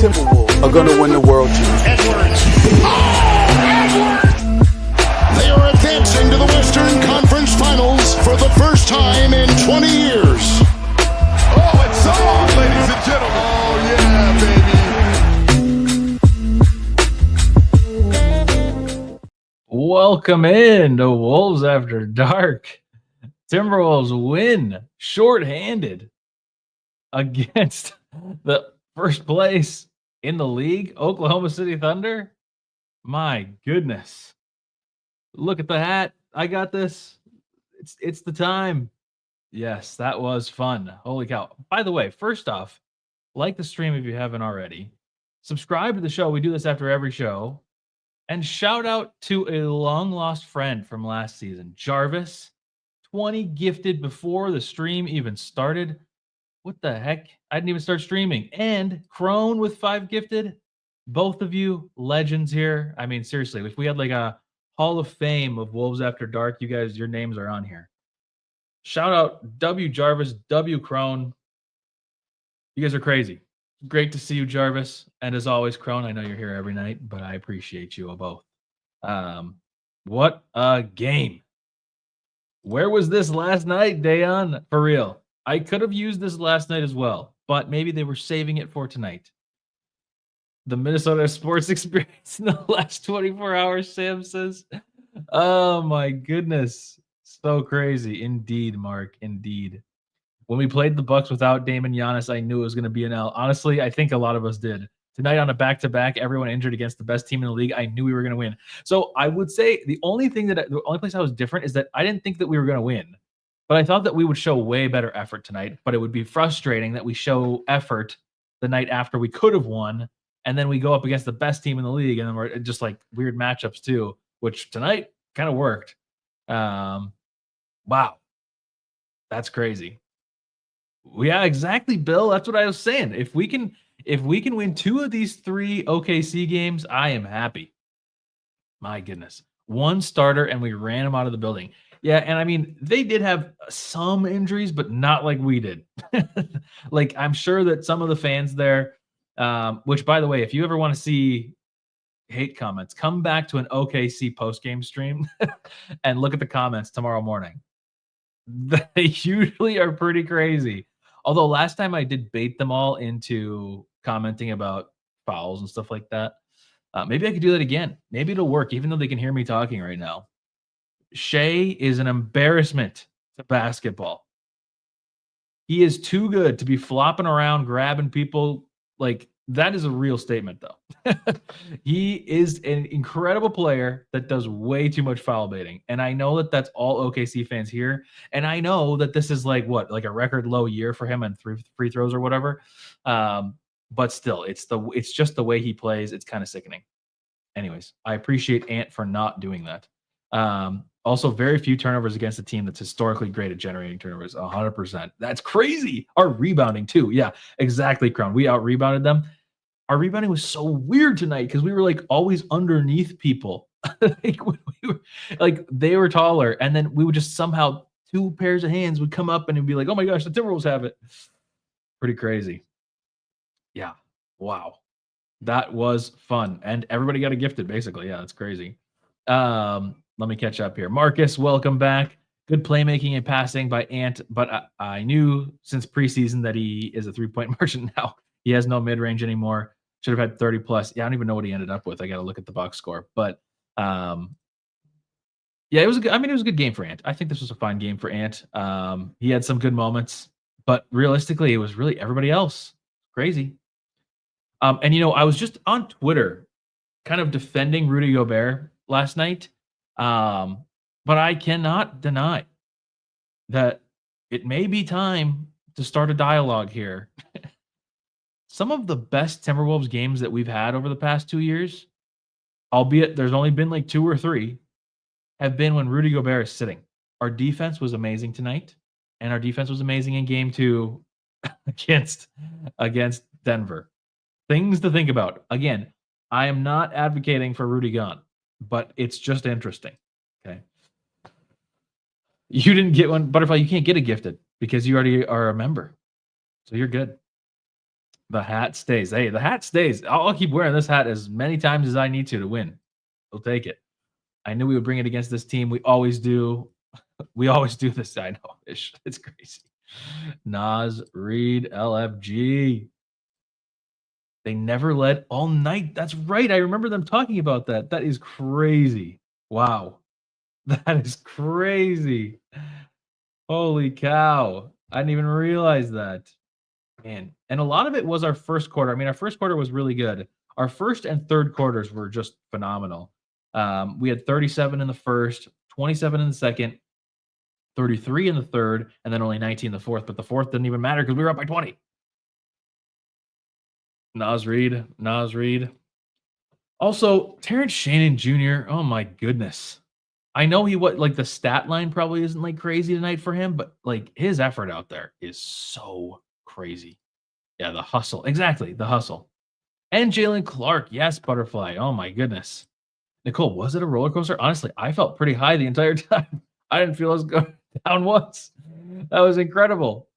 Timberwolves are going to win the world championship. Edwards. They are advancing to the Western Conference Finals for the first time in 20 years. Oh, it's on, ladies and gentlemen. Oh, yeah, baby. Welcome in to Wolves After Dark. Timberwolves win shorthanded against the first place in the league, Oklahoma City Thunder. My goodness. Look at the hat. I got this. It's the time. Yes, that was fun. Holy cow. By the way, first off, like the stream if you haven't already. Subscribe to the show. We do this after every show. And shout out to a long lost friend from last season, Jarvis. 20 gifted before the stream even started. What the heck? I didn't even start streaming. And Crone with 5 gifted. Both of you legends here. I mean, seriously, if we had like a Hall of Fame of Wolves After Dark, you guys, your names are on here. Shout out W Jarvis, W Crone. You guys are crazy. Great to see you, Jarvis. And as always, Crone, I know you're here every night, but I appreciate you both. What a game. Where was this last night, Dayon? For real. I could have used this last night as well, but maybe they were saving it for tonight. The Minnesota sports experience in the last 24 hours, Sam says. Oh my goodness. So crazy. Indeed, Mark. Indeed. When we played the Bucks without Dame and Giannis, I knew it was going to be an L. Honestly, I think a lot of us did. Tonight on a back-to-back, everyone injured against the best team in the league. I knew we were going to win. So I would say the only place I was different is that I didn't think that we were going to win, but I thought that we would show way better effort tonight. But it would be frustrating that we show effort the night after we could have won, and then we go up against the best team in the league, and then we're just like weird matchups too, which tonight kind of worked. Wow, that's crazy. Yeah, exactly, Bill. That's what I was saying. If we can win 2 of these 3 OKC games, I am happy. My goodness. 1 starter and we ran him out of the building. Yeah, and I mean, they did have some injuries, but not like we did. Like, I'm sure that some of the fans there, which, by the way, if you ever want to see hate comments, come back to an OKC post-game stream and look at the comments tomorrow morning. They usually are pretty crazy. Although last time I did bait them all into commenting about fouls and stuff like that. Maybe I could do that again. Maybe it'll work, even though they can hear me talking right now. Shea is an embarrassment to basketball. He is too good to be flopping around, grabbing people. Like, that is a real statement, though. He is an incredible player that does way too much foul baiting. And I know that that's all OKC fans here. And I know that this is like a record low year for him and free throws or whatever. But still, it's just the way he plays. It's kind of sickening. Anyways, I appreciate Ant for not doing that. Also, very few turnovers against a team that's historically great at generating turnovers. 100%. That's crazy. Our rebounding, too. Yeah, exactly, Crown. We out-rebounded them. Our rebounding was so weird tonight because we were, like, always underneath people. They were taller, and then we would just somehow, 2 pairs of hands would come up and it'd be like, oh, my gosh, the Timberwolves have it. Pretty crazy. Yeah. Wow. That was fun. And everybody got a gifted, basically. Yeah, that's crazy. Let me catch up here. Marcus, welcome back. Good playmaking and passing by Ant, but I knew since preseason that he is a 3-point merchant now. He has no mid-range anymore. Should have had 30 plus. Yeah, I don't even know what he ended up with. I got to look at the box score. But yeah, it was a good game for Ant. I think this was a fine game for Ant. He had some good moments, but realistically, it was really everybody else. Crazy. And I was just on Twitter kind of defending Rudy Gobert last night. But I cannot deny that it may be time to start a dialogue here. Some of the best Timberwolves games that we've had over the past 2 years, albeit there's only been like 2 or 3, have been when Rudy Gobert is sitting. Our defense was amazing tonight, and our defense was amazing in game 2 against Denver. Things to think about. Again, I am not advocating for Rudy gone, but it's just interesting. Okay. You didn't get one, Butterfly. You can't get a gifted because you already are a member. So you're good. The hat stays. Hey, the hat stays. I'll keep wearing this hat as many times as I need to win. We'll take it. I knew we would bring it against this team. We always do. We always do this. I know. It's crazy. Naz Reid, LFG. They never led all night. That's right. I remember them talking about that. That is crazy. Wow. That is crazy. Holy cow. I didn't even realize that. Man. And a lot of it was our first quarter. I mean, our first quarter was really good. Our first and third quarters were just phenomenal. We had 37 in the first, 27 in the second, 33 in the third, and then only 19 in the fourth. But the fourth didn't even matter because we were up by 20. Naz Reid. Also, Terence Shannon Jr. Oh my goodness. I know the stat line probably isn't like crazy tonight for him, but like his effort out there is so crazy. Yeah, the hustle. Exactly, the hustle. And Jaylen Clark. Yes, butterfly. Oh my goodness. Nickeil, was it a roller coaster? Honestly, I felt pretty high the entire time. I didn't feel us go down once. That was incredible.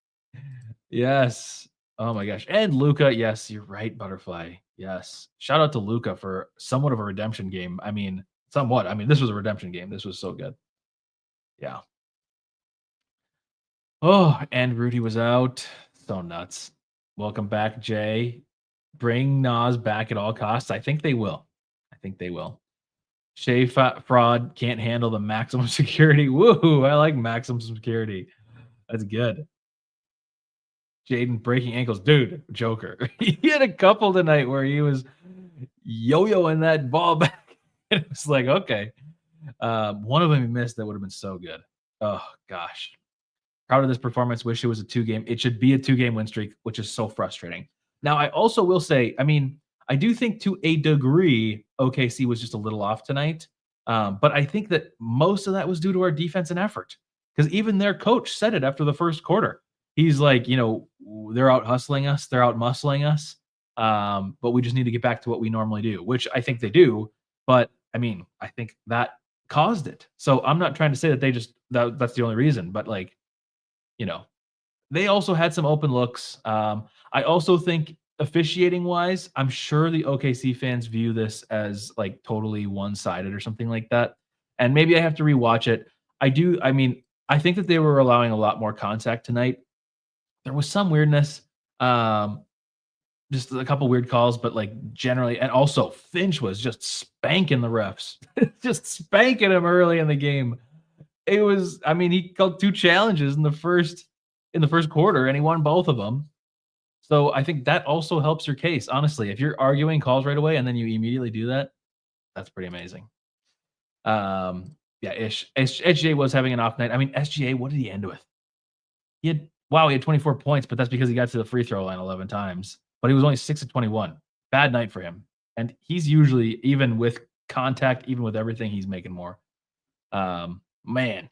Yes. Oh my gosh. And Luca, yes, you're right, butterfly. Yes. Shout out to Luca for somewhat of a redemption game. I mean, somewhat. I mean, this was a redemption game. This was so good. Yeah. Oh, and Rudy was out. So nuts. Welcome back, Jay. Bring Naz back at all costs. I think they will. Shea fraud can't handle the maximum security. Woohoo! I like maximum security. That's good. Jaden breaking ankles. Dude, Joker. He had a couple tonight where he was yo-yoing that ball back. And it was like, okay. One of them he missed that would have been so good. Oh, gosh. Proud of this performance. Wish it was a 2-game. It should be a 2-game win streak, which is so frustrating. Now, I also will say, I mean, I do think to a degree, OKC was just a little off tonight. But I think that most of that was due to our defense and effort. Because even their coach said it after the first quarter. He's like, they're out hustling us, they're out muscling us. But we just need to get back to what we normally do, which I think they do. But I mean, I think that caused it. So I'm not trying to say that they just that's the only reason, but like, they also had some open looks. I also think officiating wise, I'm sure the OKC fans view this as like totally one-sided or something like that. And maybe I have to rewatch it. I think that they were allowing a lot more contact tonight. There was some weirdness. Just a couple weird calls, but like generally, and also Finch was just spanking the refs, just spanking him early in the game. It was, he called 2 challenges in the first quarter, and he won both of them. So I think that also helps your case. Honestly, if you're arguing calls right away and then you immediately do that, that's pretty amazing. Yeah, SGA was having an off night. I mean, SGA, what did he end with? He had 24 points, but that's because he got to the free throw line 11 times. But he was only 6 of 21. Bad night for him. And he's usually, even with contact, even with everything, he's making more. Man.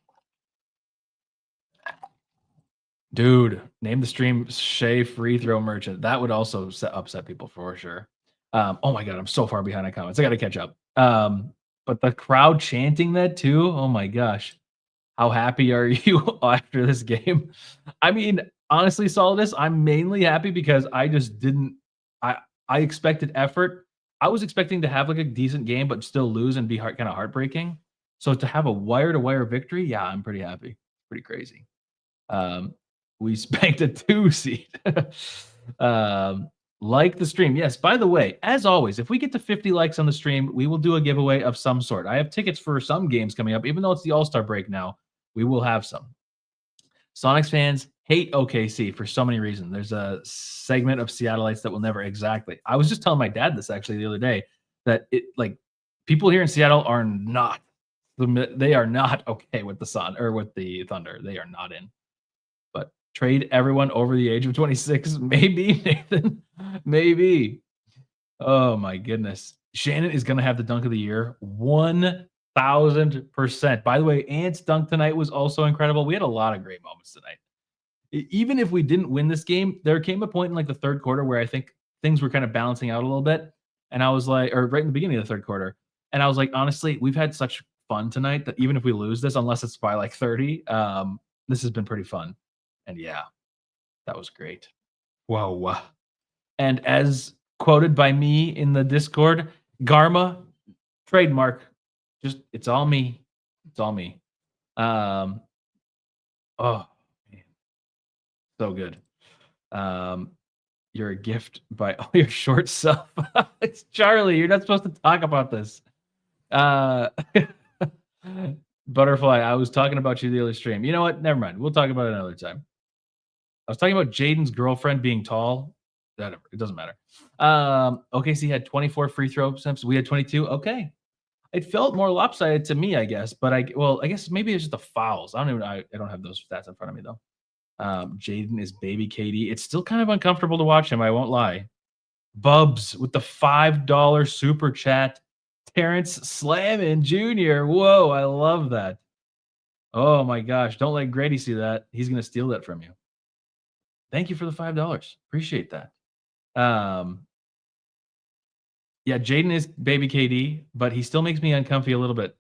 Dude, name the stream Shea free throw merchant. That would also upset people for sure. Oh my God, I'm so far behind on comments. I got to catch up. But the crowd chanting that too. Oh my gosh. How happy are you after this game? I mean, honestly, Solidus, I'm mainly happy because I just didn't. I expected effort. I was expecting to have like a decent game, but still lose and be kind of heartbreaking. So to have a wire-to-wire victory, yeah, I'm pretty happy. Pretty crazy. We spanked a 2 seed. Like the stream. Yes, by the way, as always, if we get to 50 likes on the stream, we will do a giveaway of some sort. I have tickets for some games coming up, even though it's the All-Star break now. We will have some. Sonics fans hate OKC for so many reasons. There's a segment of Seattleites that will never exactly. I was just telling my dad this actually the other day that people here in Seattle are not. They are not okay with the Sun or with the Thunder. They are not in. But trade everyone over the age of 26, maybe, Nathan, maybe. Oh my goodness, Shannon is gonna have the dunk of the year. 1,000%. By the way, Ant's dunk tonight was also incredible. We had a lot of great moments tonight. Even if we didn't win this game, there came a point in like the third quarter where I think things were kind of balancing out a little bit. And I was like, or right in the beginning of the third quarter. And I was like, honestly, we've had such fun tonight that even if we lose this, unless it's by like 30, this has been pretty fun. And yeah, that was great. Wow. And as quoted by me in the Discord, Garma, trademark. Just it's all me. It's all me. Um, oh man, so good. You're a gift by all your short self. It's Charlie. You're not supposed to talk about this. Uh, Butterfly, I was talking about you the other stream. You know what? Never mind. We'll talk about it another time. I was talking about Jaden's girlfriend being tall. Whatever. It doesn't matter. OKC had 24 free throw attempts. We had 22. Okay. It felt more lopsided to me, I guess. But I guess maybe it's just the fouls. I don't have those stats in front of me though. Jaden is baby KD. It's still kind of uncomfortable to watch him. I won't lie. Bubs with the $5 super chat. Terence Slammin Jr. Whoa, I love that. Oh my gosh. Don't let Grady see that. He's going to steal that from you. Thank you for the $5. Appreciate that. Yeah, Jaden is baby KD, but he still makes me uncomfy a little bit.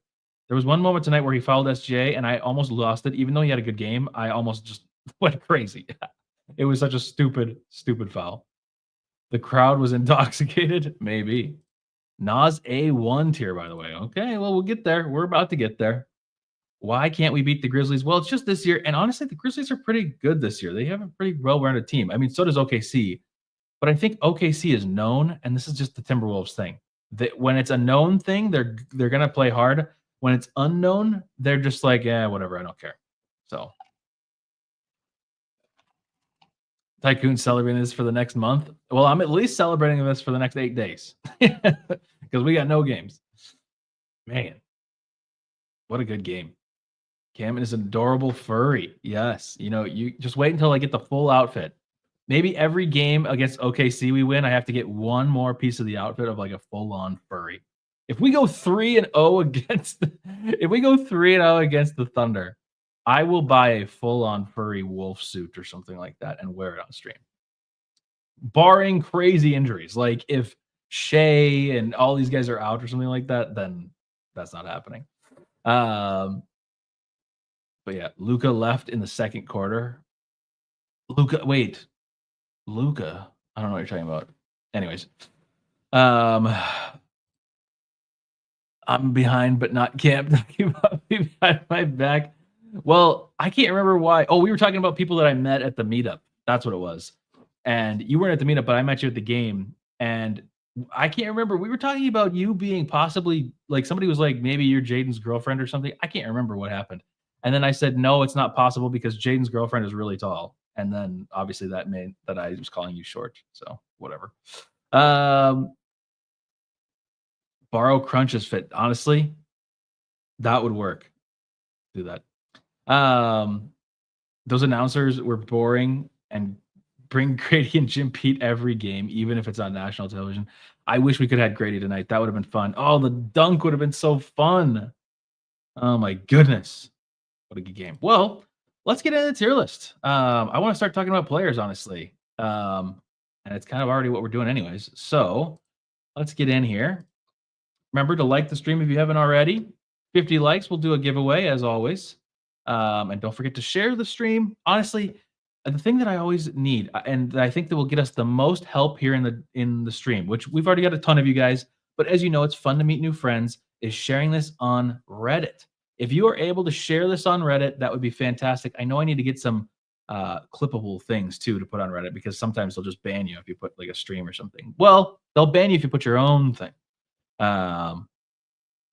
There was one moment tonight where he fouled SJ and I almost lost it. Even though he had a good game, I almost just went crazy. It was such a stupid, stupid foul. The crowd was intoxicated. Maybe. Naz A1 tier, by the way. Okay, well, we'll get there. We're about to get there. Why can't we beat the Grizzlies? Well, it's just this year. And honestly, the Grizzlies are pretty good this year. They have a pretty well-rounded team. I mean, so does OKC. But I think OKC is known, and this is just the Timberwolves thing. That when it's a known thing, they're going to play hard. When it's unknown, they're just like, whatever, I don't care. So Tycoon celebrating this for the next month. Well, I'm at least celebrating this for the next 8 days because we got no games. Man, what a good game. Cam is an adorable furry. Yes. You just wait until I get the full outfit. Maybe every game against OKC we win, I have to get one more piece of the outfit of like a full-on furry. If we go 3-0 against the Thunder, I will buy a full-on furry wolf suit or something like that and wear it on stream. Barring crazy injuries. Like if Shea and all these guys are out or something like that, then that's not happening. But yeah, Luca left in the second quarter. Luca, I don't know what you're talking about. Anyways, I'm behind, but not camped. Talking about me behind my back. Well, I can't remember why. Oh, we were talking about people that I met at the meetup. That's what it was. And you weren't at the meetup, but I met you at the game. And I can't remember. We were talking about you being possibly like somebody was like, maybe you're Jaden's girlfriend or something. I can't remember what happened. And then I said, no, it's not possible because Jaden's girlfriend is really tall. And then obviously that meant that I was calling you short. So whatever. Borrow Crunch's fit. Honestly, that would work. Do that. Those announcers were boring and bring Grady and Jim Pete every game, even if it's on national television. I wish we could have had Grady tonight. That would have been fun. Oh, the dunk would have been so fun. Oh my goodness. What a good game. Well, let's get into the tier list. I want to start talking about players, honestly. And it's kind of already what we're doing anyways. So let's get in here. Remember to like the stream if you haven't already. 50 likes, we'll do a giveaway as always. And don't forget to share the stream. Honestly, the thing that I always need, and I think that will get us the most help here in the stream, which we've already got a ton of you guys, but as you know, it's fun to meet new friends, is sharing this on Reddit. If you are able to share this on Reddit, that would be fantastic. I know I need to get some clippable things too to put on Reddit because sometimes they'll just ban you if you put like a stream or something. Well, they'll ban you if you put your own thing. But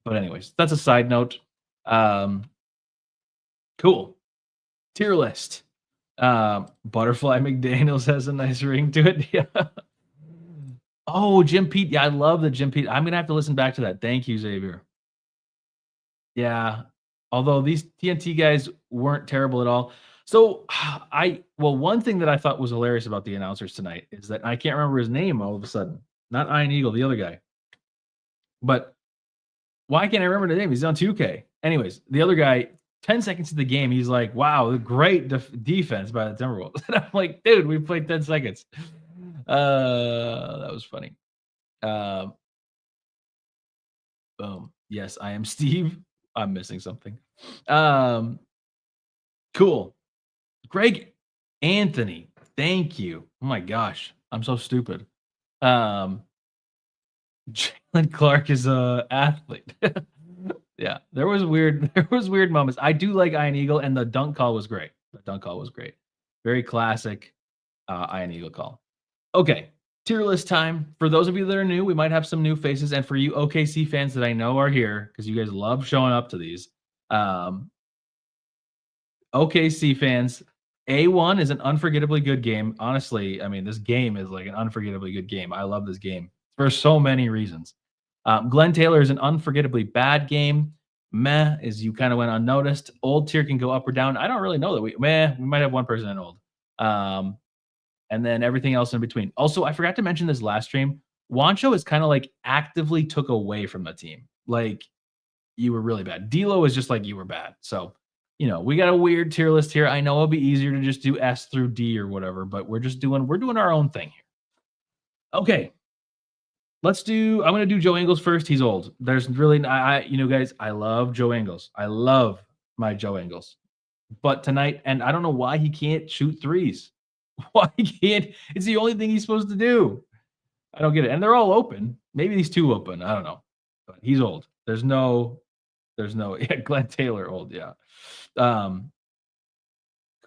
anyways, that's a side note. Cool. Tier list. Butterfly McDaniels has a nice ring to it. Yeah. Oh, Jim Pete. Yeah, I love the Jim Pete. I'm gonna have to listen back to that. Thank you, Xavier. Yeah. Although these TNT guys weren't terrible at all. So one thing that I thought was hilarious about the announcers tonight is that I can't remember his name all of a sudden. Not Iron Eagle, the other guy. But why can't I remember the name? He's on 2K. Anyways, the other guy, 10 seconds of the game, he's like, wow, great defense by the Timberwolves. And I'm like, dude, we played 10 seconds. That was funny. Boom. Yes, I am Steve. I'm missing something. Cool. Greg Anthony. Thank you. Oh my gosh. I'm so stupid. Jalen Clark is a athlete. Yeah, there was weird moments. I do like Iron Eagle, and the dunk call was great. Very classic Iron Eagle call. Okay, tier list time. For those of you that are new, we might have some new faces, and for you OKC fans that I know are here because you guys love showing up to these. OKC fans, A1 is an unforgettably good game. Honestly, I mean, this game is like an unforgettably good game. I love this game for so many reasons. Glenn Taylor is an unforgettably bad game. Meh is you kind of went unnoticed. Old tier can go up or down. I don't really know that we might have one person in old. And then everything else in between. Also, I forgot to mention this last stream. Wancho is kind of like actively took away from the team. Like you were really bad. D'Lo is just like you were bad. So we got a weird tier list here. I know it'll be easier to just do S through D or whatever, but we're doing our own thing here. Okay. I'm going to do Joe Ingles first. He's old. There's really, guys, I love Joe Ingles. I love my Joe Ingles. But tonight, and I don't know why he can't shoot threes. Why he can't? It's the only thing he's supposed to do. I don't get it. And they're all open. Maybe these two open. I don't know. But he's old. There's no, Glenn Taylor old. Yeah.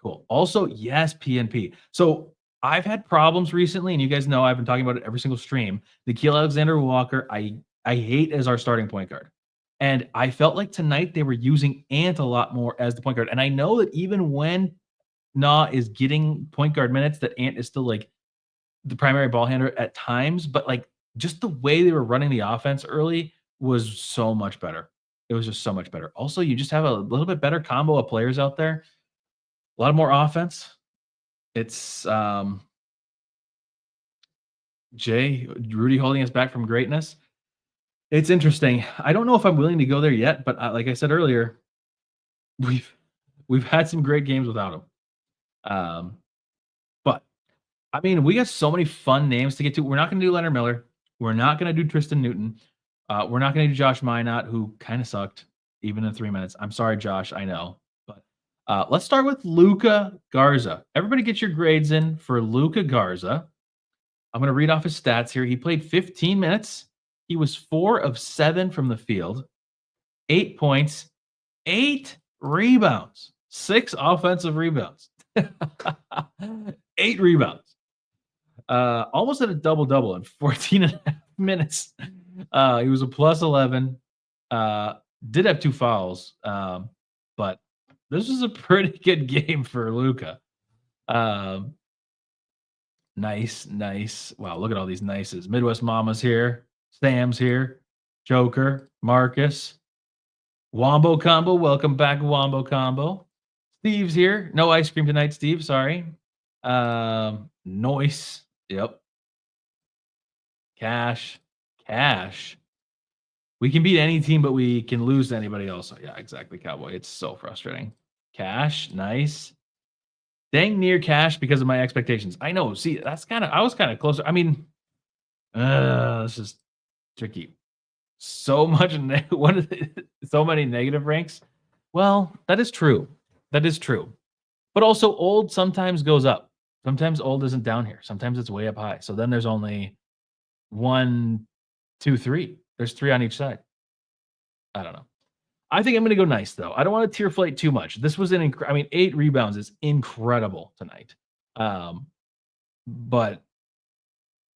Cool. Also, yes, PNP. So I've had problems recently, and you guys know I've been talking about it every single stream. Nickeil Alexander-Walker, I hate as our starting point guard. And I felt like tonight they were using Ant a lot more as the point guard. And I know that even when Na is getting point guard minutes, that Ant is still like the primary ball handler at times, but like just the way they were running the offense early was so much better. It was just so much better. Also, you just have a little bit better combo of players out there. A lot more offense. It's Rudy holding us back from greatness. It's interesting. I don't know if I'm willing to go there yet, but like I said earlier, we've had some great games without him. But I mean, we got so many fun names to get to. We're not going to do Leonard Miller. We're not going to do Tristan Newton. We're not going to do Josh Minot, who kind of sucked even in 3 minutes. I'm sorry, Josh. I know. But let's start with Luca Garza. Everybody get your grades in for Luca Garza. I'm going to read off his stats here. He played 15 minutes. He was 4 of 7 from the field, 8 points, 8 rebounds, 6 offensive rebounds, 8 rebounds. Almost at a double-double in 14 and a half minutes. He was a plus 11. Did have 2 fouls, but this was a pretty good game for Luca. Nice. Wow, look at all these nices. Midwest Mama's here. Sam's here. Joker. Marcus. Wombo Combo. Welcome back, Wombo Combo. Steve's here. No ice cream tonight, Steve. Sorry. Noise. Yep. Cash. We can beat any team, but we can lose to anybody else. Yeah, exactly, Cowboy. It's so frustrating. Cash. Nice. Dang near Cash because of my expectations. I know. See, I was kind of closer. I mean, this is tricky. So many negative ranks. Well, that is true. But also old sometimes goes up. Sometimes old isn't down here. Sometimes it's way up high. So then there's only 1, 2, 3. There's 3 on each side. I don't know. I think I'm going to go nice, though. I don't want to tear flate too much. This was 8 rebounds is incredible tonight. But,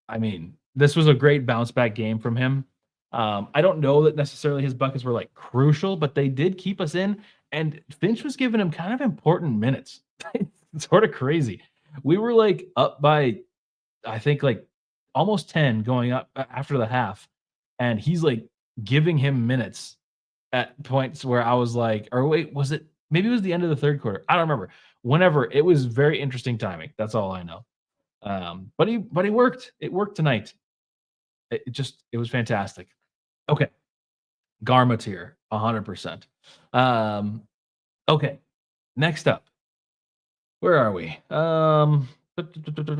I mean, this was a great bounce-back game from him. I don't know that necessarily his buckets were, like, crucial, but they did keep us in, and Finch was giving him kind of important minutes. It's sort of crazy. We were, like, up by, I think, like, almost 10 going up after the half, and he's, like, giving him minutes at points where I was like, or wait, maybe it was the end of the third quarter. I don't remember. Whenever, it was very interesting timing. That's all I know. But he worked. It worked tonight. It was fantastic. Okay. Garma tier, 100%. Okay. Next up. Where are we?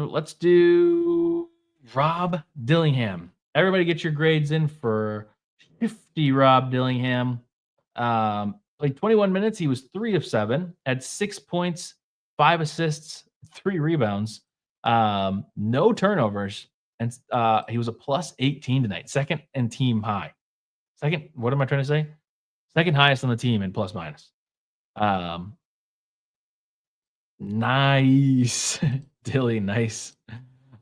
Let's do Rob Dillingham. Everybody get your grades in for 50 Rob Dillingham. Played 21 minutes. He was 3 of 7, had 6 points, 5 assists, 3 rebounds, no turnovers, And he was a plus 18 tonight, second in team high. Second, what am I trying to say? Second highest on the team in plus minus. Nice. Dilly, nice.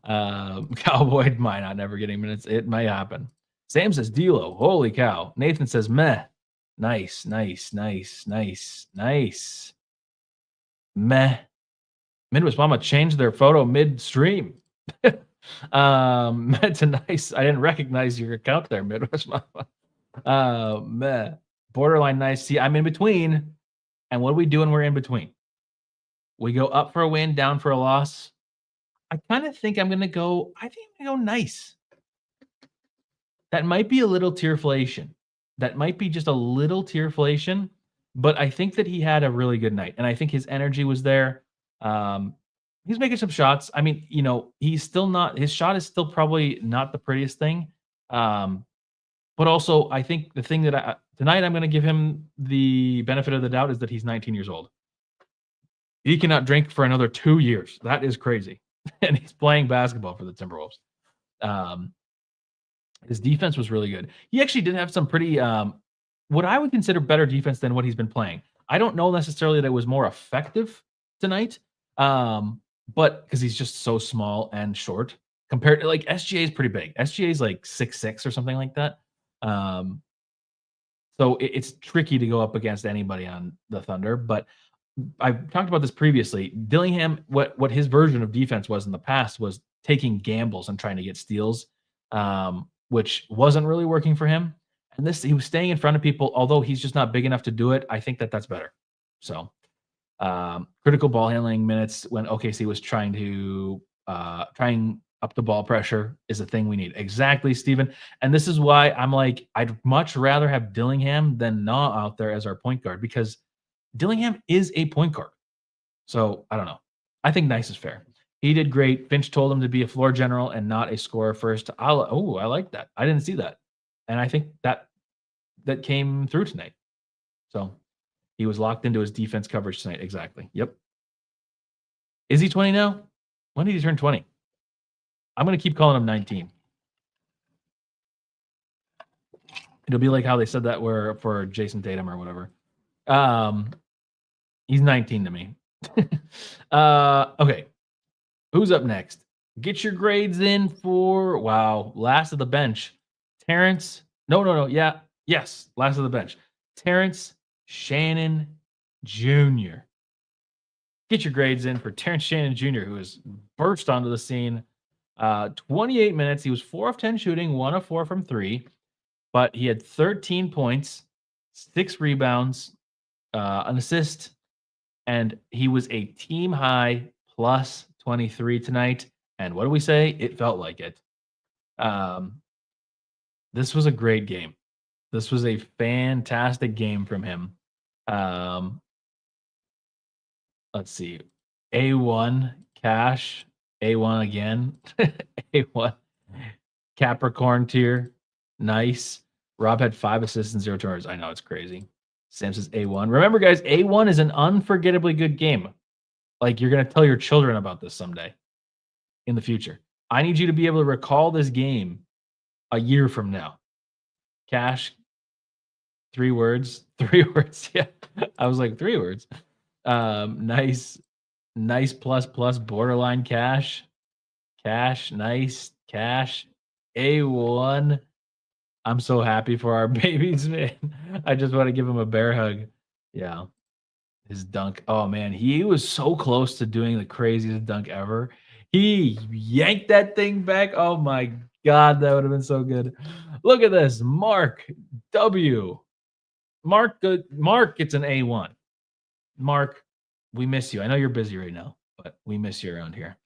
Cowboy might not never getting minutes. It may happen. Sam says D'Lo. Holy cow. Nathan says meh. Nice. Meh. Midwest Mama changed their photo midstream. To nice. I didn't recognize your account there, Midwest Mama. Meh. Borderline nice. See, I'm in between. And what do we do when we're in between? We go up for a win, down for a loss. I kind of think I'm going to go nice. That might be a little tearflation. That might be just a little tearflation, but I think that he had a really good night, and I think his energy was there. He's making some shots. I mean, he's still not. His shot is still probably not the prettiest thing, but also I think the thing that tonight I'm going to give him the benefit of the doubt is that he's 19 years old. He cannot drink for another 2 years. That is crazy, and he's playing basketball for the Timberwolves. His defense was really good. He actually did have some pretty, what I would consider better defense than what he's been playing. I don't know necessarily that it was more effective tonight, but because he's just so small and short compared to like SGA is pretty big. SGA is like 6'6" or something like that. So it's tricky to go up against anybody on the Thunder. But I've talked about this previously. Dillingham, what his version of defense was in the past was taking gambles and trying to get steals. Which wasn't really working for him. And he was staying in front of people, although he's just not big enough to do it. I think that's better. So, critical ball handling minutes when OKC was trying up the ball pressure is a thing we need. Exactly, Steven. And this is why I'm like, I'd much rather have Dillingham than Nah out there as our point guard, because Dillingham is a point guard. So, I don't know. I think nice is fair. He did great. Finch told him to be a floor general and not a scorer first. I like that. I didn't see that. And I think that came through tonight. So he was locked into his defense coverage tonight. Exactly. Yep. Is he 20 now? When did he turn 20? I'm going to keep calling him 19. It'll be like how they said that for Jason Tatum or whatever. He's 19 to me. Okay. Who's up next? Get your grades in for, last of the bench. Terence. No. Yeah. Yes. Last of the bench. Terence Shannon Jr. Get your grades in for Terence Shannon Jr., who has burst onto the scene. 28 minutes. He was 4 of 10 shooting, 1 of 4 from 3, but he had 13 points, 6 rebounds, an assist, and he was a team high plus 23 tonight. And what do we say? It felt like it. This was a great game. This was a fantastic game from him. Let's see. A1 Cash. A1 again. A1 Capricorn tier. Nice. Rob had 5 assists and 0 turnovers. I know, it's crazy. Sam says A1. Remember, guys, A1 is an unforgettably good game. Like, you're going to tell your children about this someday in the future. I need you to be able to recall this game a year from now. Cash, 3 words. 3 words. Yeah. I was like, 3 words. Nice plus borderline cash. Cash, nice. Cash. A1. I'm so happy for our babies, man. I just want to give him a bear hug. Yeah. His dunk. Oh, man. He was so close to doing the craziest dunk ever. He yanked that thing back. Oh, my God. That would have been so good. Look at this. Mark W. Mark gets an A1. Mark, we miss you. I know you're busy right now, but we miss you around here.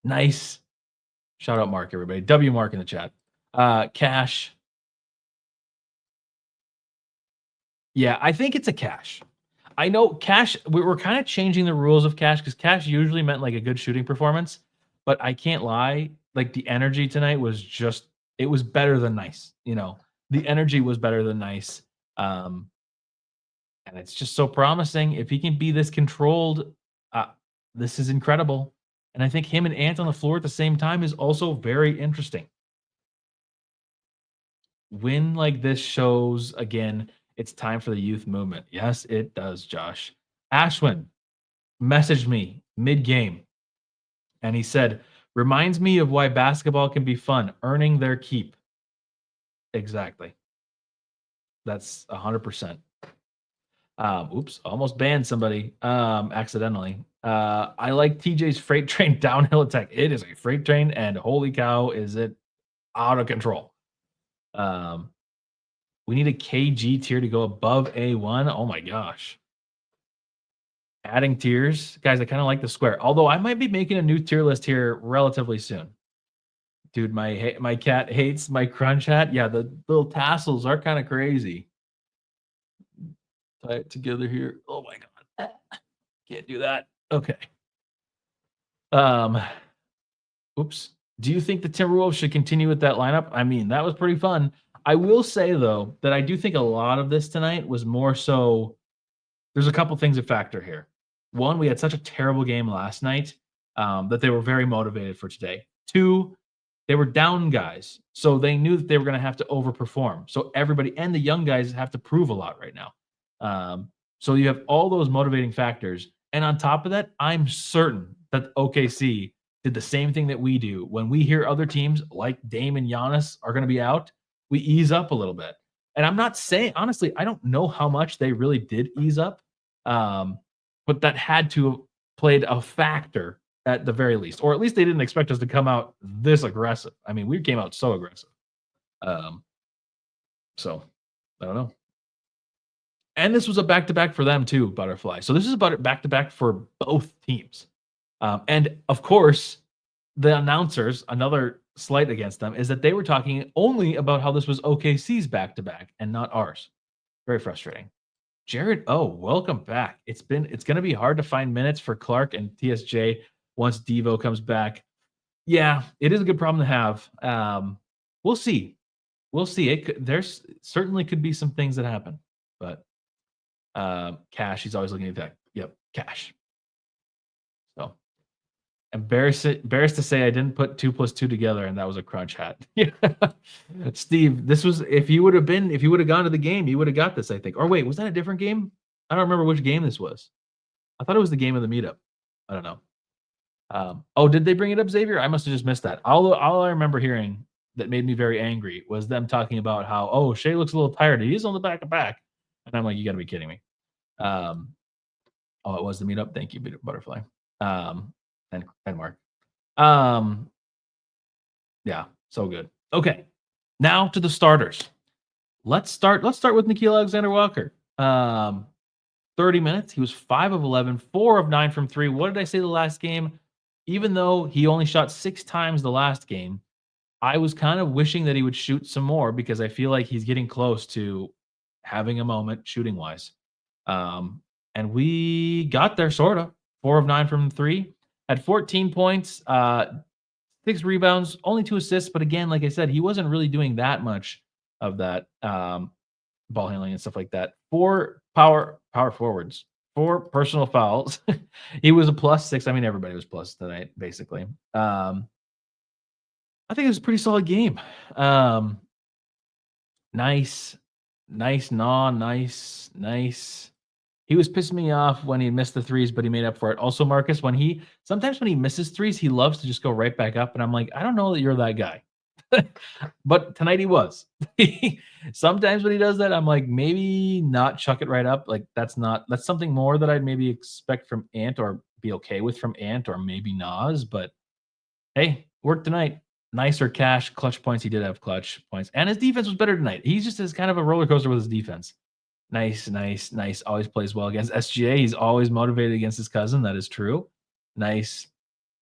Nice. Shout out Mark, everybody. W Mark in the chat. Cash. Yeah, I think it's a cash. I know cash, we're kind of changing the rules of cash because cash usually meant like a good shooting performance, but I can't lie. Like the energy tonight was just, it was better than nice. You know, the energy was better than nice. And it's just so promising. If he can be this controlled, this is incredible. And I think him and Ant on the floor at the same time is also very interesting. Win like this shows, again, it's time for the youth movement. Yes, it does, Josh. Ashwin messaged me mid-game, and he said, reminds me of why basketball can be fun, earning their keep. Exactly. That's 100%. Oops, almost banned somebody accidentally. I like TJ's freight train downhill attack. It is a freight train, and holy cow, is it out of control. We need a KG tier to go above A1. Oh my gosh. Adding tiers. Guys, I kind of like the square. Although I might be making a new tier list here relatively soon. Dude, my cat hates my crunch hat. Yeah, the little tassels are kind of crazy. Tie it together here. Oh my god. Can't do that. Okay. Oops. Do you think the Timberwolves should continue with that lineup? I mean, that was pretty fun. I will say though that I do think a lot of this tonight was more so there's a couple things to factor here. One, we had such a terrible game last night that they were very motivated for today. Two, they were down guys, so they knew that they were going to have to overperform. So everybody and the young guys have to prove a lot right now. So you have all those motivating factors, and on top of that, I'm certain that OKC did the same thing that we do. When we hear other teams like Dame and Giannis are going to be out, we ease up a little bit. And I'm not saying, honestly, I don't know how much they really did ease up, but that had to have played a factor at the very least, or at least they didn't expect us to come out this aggressive. I mean, we came out so aggressive. So I don't know. And this was a back-to-back for them too, Butterfly. So this is about it back-to-back for both teams. And of course, the announcers, another slight against them, is that they were talking only about how this was OKC's back-to-back and not ours. Very frustrating. Jared, welcome back. It's going to be hard to find minutes for Clark and TSJ once Devo comes back. Yeah, it is a good problem to have. We'll see. There's certainly could be some things that happen, but Cash, he's always looking at that. Yep, Cash. So embarrassed to say I didn't put 2 + 2 together, and that was a crunch hat. Yeah. Steve, this was if you would have gone to the game, you would have got this, I think. Or wait, was that a different game? I don't remember which game this was. I thought it was the game of the meetup. I don't know. Did they bring it up, Xavier? I must have just missed that. All I remember hearing that made me very angry was them talking about how, Shea looks a little tired. He's on the back. And I'm like, you got to be kidding me. It was the meetup. Thank you, Butterfly. And Mark. Yeah, so good. Okay, now to the starters. Let's start with Nickeil Alexander-Walker. 30 minutes. He was 5 of 11, 4 of 9 from 3. What did I say the last game? Even though he only shot 6 times the last game, I was kind of wishing that he would shoot some more because I feel like he's getting close to having a moment shooting wise. And we got there sort of. 4 of 9 from 3. Had 14 points, 6 rebounds, only 2 assists. But again, like I said, he wasn't really doing that much of that ball handling and stuff like that. 4 power forwards, 4 personal fouls. He was a +6. I mean, everybody was plus tonight, basically. I think it was a pretty solid game. Nice. He was pissing me off when he missed the threes, but he made up for it. Also, Marcus, sometimes when he misses threes, he loves to just go right back up. And I'm like, I don't know that you're that guy. But tonight he was. Sometimes when he does that, I'm like, maybe not chuck it right up. Like that's something more that I'd maybe expect from Ant or be okay with from Ant or maybe Naz. But hey, worked tonight. Nicer cash, clutch points. He did have clutch points. And his defense was better tonight. He just is kind of a roller coaster with his defense. Nice. Always plays well against SGA. He's always motivated against his cousin. That is true. Nice.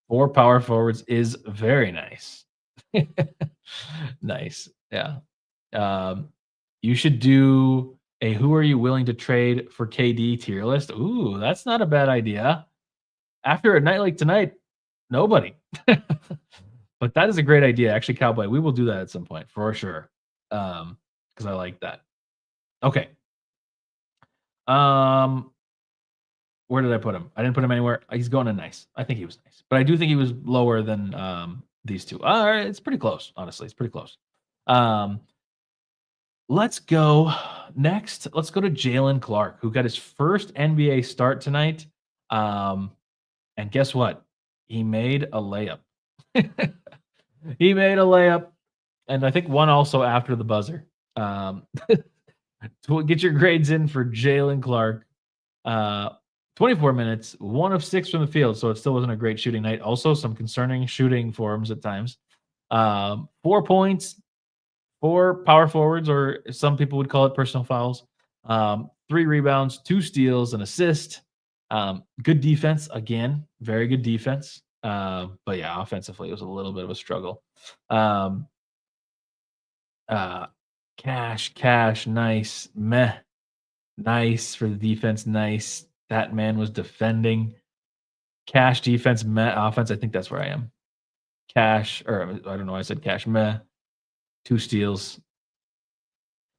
4 power forwards is very nice. Nice. Yeah. You should do a who are you willing to trade for KD tier list. Ooh, that's not a bad idea. After a night like tonight, nobody. But that is a great idea. Actually, Cowboy, we will do that at some point for sure. Because I like that. Okay. Where did I put him? I didn't put him anywhere. He's going to nice. I think he was nice, but I do think he was lower than these two. All right, it's pretty close. Honestly, it's pretty close. Let's go next. Let's go to Jaylen Clark, who got his first NBA start tonight. And guess what? He made a layup. He made a layup, and I think one also after the buzzer. To get your grades in for Jaylen Clark. 24 minutes, 1 of 6 from the field, so it still wasn't a great shooting night. Also, some concerning shooting forms at times. 4 points, 4 power forwards, or some people would call it personal fouls. 3 rebounds, 2 steals, an assist. Good defense, again, very good defense. But yeah, offensively, it was a little bit of a struggle. Cash, nice. Meh, nice for the defense, nice. That man was defending. Cash, defense, meh, offense. I think that's where I am. Cash, or I don't know why I said cash, meh. 2 steals.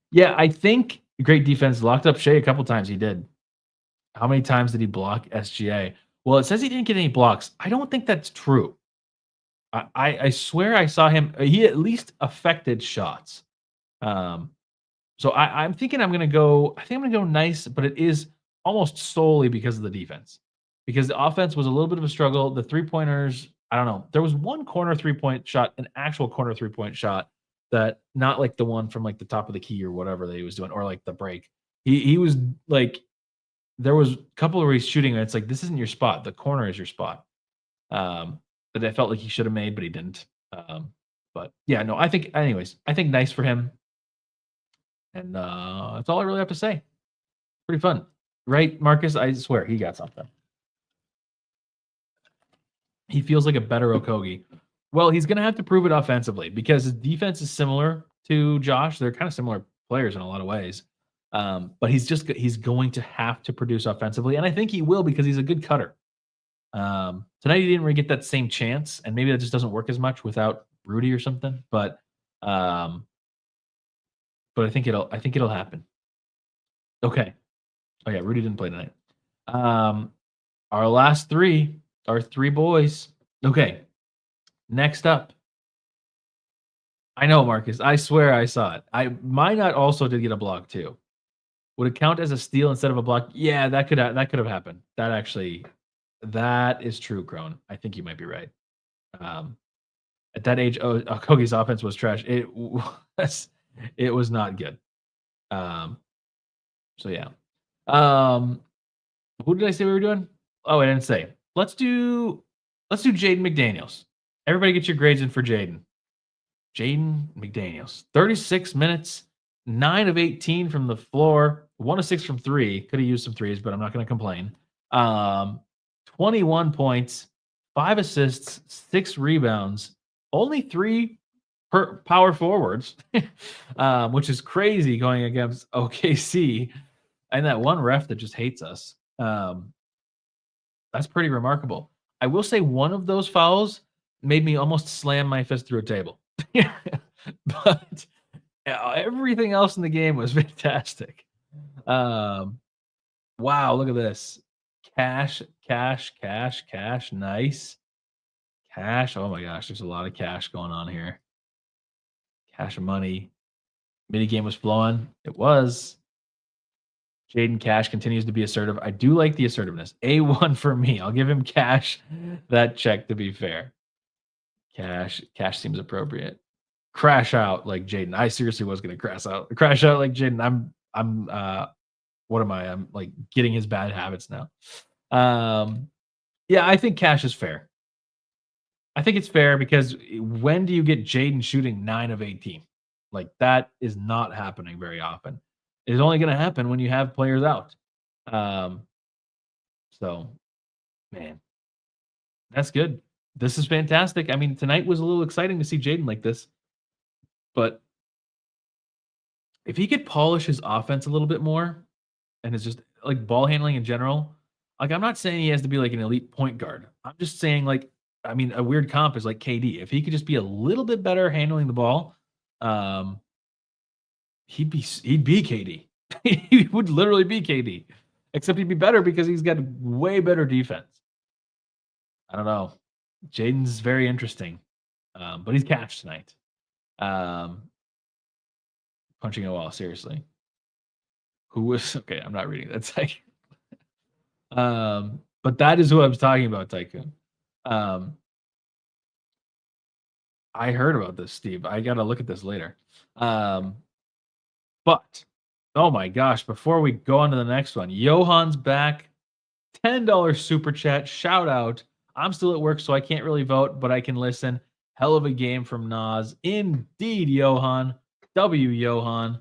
Yeah, I think great defense. Locked up Shea a couple times. He did. How many times did he block SGA? Well, it says he didn't get any blocks. I don't think that's true. I swear I saw him. He at least affected shots. So I'm thinking I'm going to go. I think I'm going to go nice, but it is almost solely because of the defense. Because the offense was a little bit of a struggle. The 3-pointers, I don't know. There was one corner 3-point shot, an actual corner 3-point shot that not like the one from like the top of the key or whatever that he was doing, or like the break. He was like, there was a couple where he's shooting and it's like, this isn't your spot. The corner is your spot. That I felt like he should have made, but he didn't. But yeah, no, I think nice for him. And that's all I really have to say. Pretty fun. Right, Marcus? I swear he got something. He feels like a better Okogie. Well, he's going to have to prove it offensively because his defense is similar to Josh. They're kind of similar players in a lot of ways. But he's going to have to produce offensively. And I think he will because he's a good cutter. Tonight he didn't really get that same chance, and maybe that just doesn't work as much without Rudy or something. But I think it'll happen. Okay. Oh yeah, Rudy didn't play tonight. Our last 3 are 3 boys. Okay. Next up. I know, Marcus. I swear I saw it. Minot also did get a block too. Would it count as a steal instead of a block? Yeah, that could have happened. That is true, Crone. I think you might be right. At that age, Okogie's offense was trash. It was not good. So yeah. Who did I say we were doing? Oh, I didn't say. Let's do Jaden McDaniels. Everybody get your grades in for Jaden. Jaden McDaniels. 36 minutes, 9 of 18 from the floor, 1 of 6 from 3. Could have used some threes, but I'm not going to complain. 21 points, 5 assists, 6 rebounds, only 3 per power forwards, which is crazy going against OKC and that one ref that just hates us. That's pretty remarkable. I will say one of those fouls made me almost slam my fist through a table. But everything else in the game was fantastic. Wow, look at this. Cash. Nice. Cash. Oh my gosh, there's a lot of cash going on here. Cash money. Mini game was flowing. It was. Jaden Cash continues to be assertive. I do like the assertiveness. A1 for me. I'll give him Cash that check to be fair. Cash seems appropriate. Crash out like Jaden. I seriously was going to crash out like Jaden. I'm what am I? I'm like getting his bad habits now. Yeah, I think Cash is fair. I think it's fair because when do you get Jaden shooting 9 of 18? Like that is not happening very often. It's only going to happen when you have players out. So, man, that's good. This is fantastic. I mean, tonight was a little exciting to see Jaden like this. But if he could polish his offense a little bit more and it's just like ball handling in general, like I'm not saying he has to be like an elite point guard. I'm just saying like, I mean, a weird comp is like KD. If he could just be a little bit better handling the ball, he'd be KD. He would literally be KD. Except he'd be better because he's got way better defense. I don't know. Jaden's very interesting, but he's cashed tonight. Punching a wall, seriously. Who was okay? I'm not reading that. Like, but that is who I was talking about, Tycoon. I heard about this, Steve. I gotta look at this later. But oh my gosh, before we go on to the next one, Johan's back. $10 super chat. Shout out. I'm still at work, so I can't really vote, but I can listen. Hell of a game from Naz. Indeed, Johan. W. Johan.